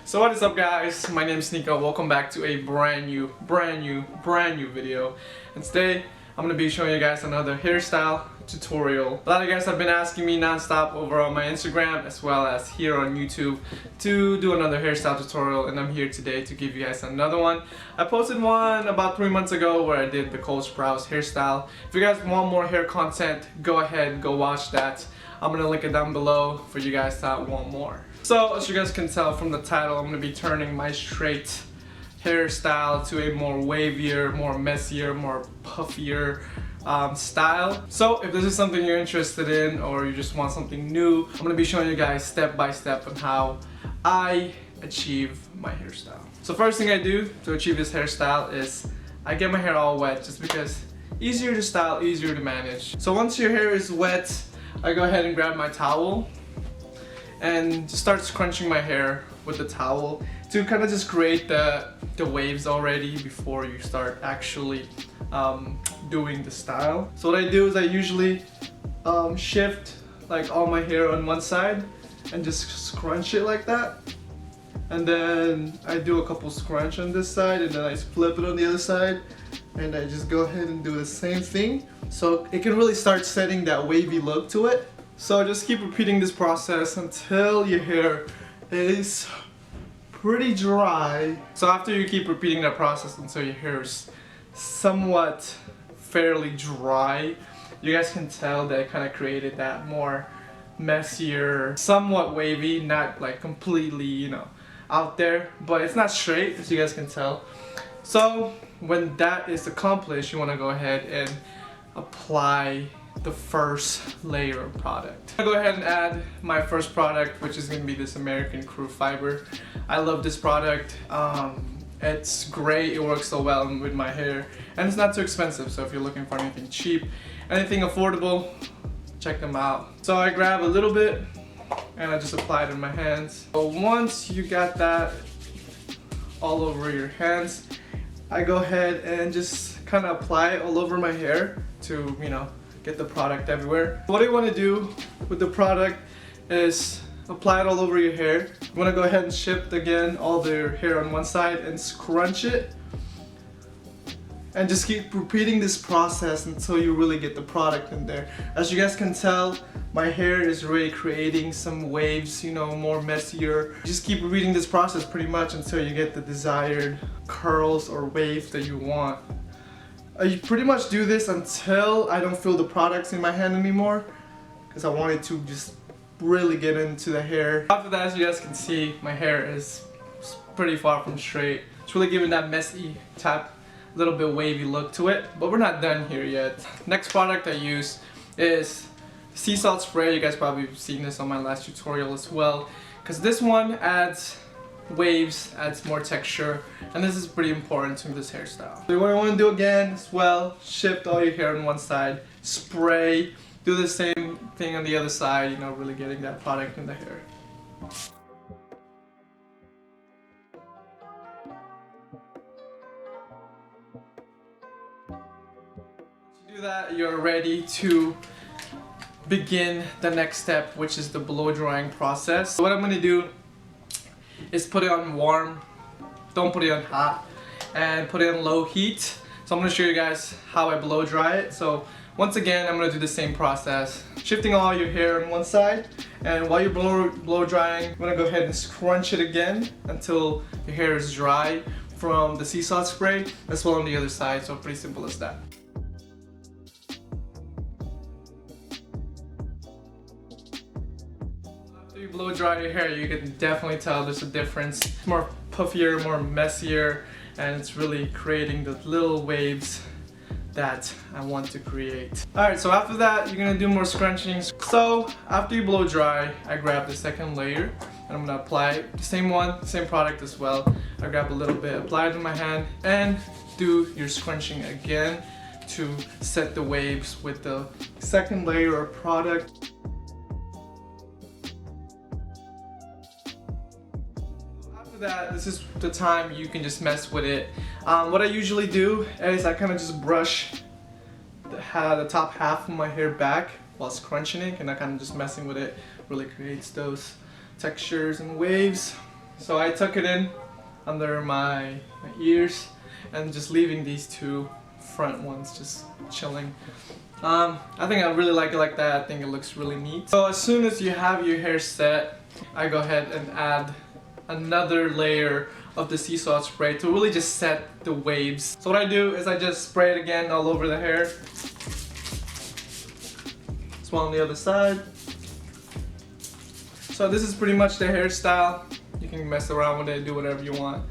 So what is up, guys? My name is Nico. Welcome back to a brand new video. And today I'm going to be showing you guys another hairstyle tutorial. A lot of you guys have been asking me non-stop over on my Instagram as well as here on YouTube to do another hairstyle tutorial, and I'm here today to give you guys another one. I posted one about 3 months ago where I did the Cole Sprouse hairstyle. If you guys want more hair content, go ahead and go watch that. I'm going to link it down below for you guys that want more. So as you guys can tell from the title, I'm going to be turning my straight hairstyle to a more wavier, more messier, more puffier style. So if this is something you're interested in or you just want something new, I'm going to be showing you guys step by step on how I achieve my hairstyle. So first thing I do to achieve this hairstyle is I get my hair all wet, just because easier to style, easier to manage. So once your hair is wet, I go ahead and grab my towel and just start scrunching my hair with the towel to kind of just create the waves already before you start actually doing the style. So what I do is I usually shift like all my hair on one side and just scrunch it like that, and then I do a couple scrunch on this side and then I flip it on the other side and I just go ahead and do the same thing, so it can really start setting that wavy look to it. So just keep repeating this process until your hair is pretty dry. So after you keep repeating that process until your hair is somewhat fairly dry, you guys can tell that it kind of created that more messier, somewhat wavy, not like completely, you know, out there, but it's not straight, as you guys can tell. So when that is accomplished, you want to go ahead and apply the first layer of product. I'm gonna go ahead and add my first product, which is gonna be this American Crew Fiber. I love this product. It's great, it works so well with my hair, and it's not too expensive. So if you're looking for anything cheap, anything affordable, check them out. So I grab a little bit and I just apply it in my hands. So once you got that all over your hands, I go ahead and just kind of apply it all over my hair to, you know, get the product everywhere. What you want to do with the product is apply it all over your hair. You want to go ahead and shift again all the hair on one side and scrunch it, and just keep repeating this process until you really get the product in there. As you guys can tell, my hair is really creating some waves, you know, more messier. Just keep repeating this process pretty much until you get the desired curls or waves that you want. I pretty much do this until I don't feel the products in my hand anymore, because I wanted to just really get into the hair. After that, as you guys can see, my hair is pretty far from straight. It's really giving that messy type, little bit wavy look to it, but we're not done here yet. Next product I use is seesaw spray. You guys probably have seen this on my last tutorial as well, because this one adds waves, adds more texture, and this is pretty important to this hairstyle. So what I want to do again as well, shift all your hair on one side, spray, do the same thing on the other side, you know, really getting that product in the hair. To do that, you're ready to begin the next step, which is the blow drying process. So what I'm going to do is put it on warm, don't put it on hot, and put it on low heat. So I'm going to show you guys how I blow dry it. So once again, I'm going to do the same process, shifting all your hair on one side, and while you're blow drying, I'm going to go ahead and scrunch it again until your hair is dry from the seesaw spray, as well on the other side. So pretty simple as that. After you blow dry your hair, you can definitely tell there's a difference. It's more puffier, more messier, and it's really creating the little waves that I want to create. Alright, so after that, you're gonna do more scrunching. So after you blow dry, I grab the second layer and I'm gonna apply the same one, same product as well. I grab a little bit, apply it in my hand, and do your scrunching again to set the waves with the second layer of product. That this is the time you can just mess with it. What I usually do is I kind of just brush the top half of my hair back while scrunching it, and I kind of just messing with it really creates those textures and waves. So I tuck it in under my ears and just leaving these two front ones just chilling. I think I really like it like that. I think it looks really neat. So as soon as you have your hair set, I go ahead and add another layer of the seesaw spray to really just set the waves. So what I do is I just spray it again all over the hair. As well on the other side. So this is pretty much the hairstyle. You can mess around with it, do whatever you want.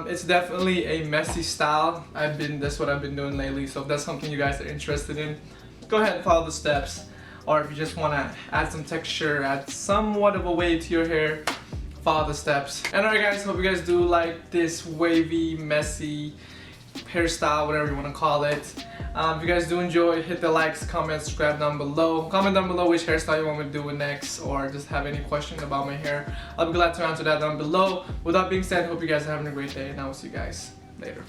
It's definitely a messy style. That's what I've been doing lately. So if that's something you guys are interested in, go ahead and follow the steps. Or if you just want to add some texture, add somewhat of a wave to your hair, follow the steps. And alright guys, hope you guys do like this wavy, messy hairstyle, whatever you want to call it. If you guys do enjoy, hit the likes, comments, subscribe down below. Comment down below which hairstyle you want me to do next, or just have any questions about my hair. I'll be glad to answer that down below. With that being said, hope you guys are having a great day, and I will see you guys later.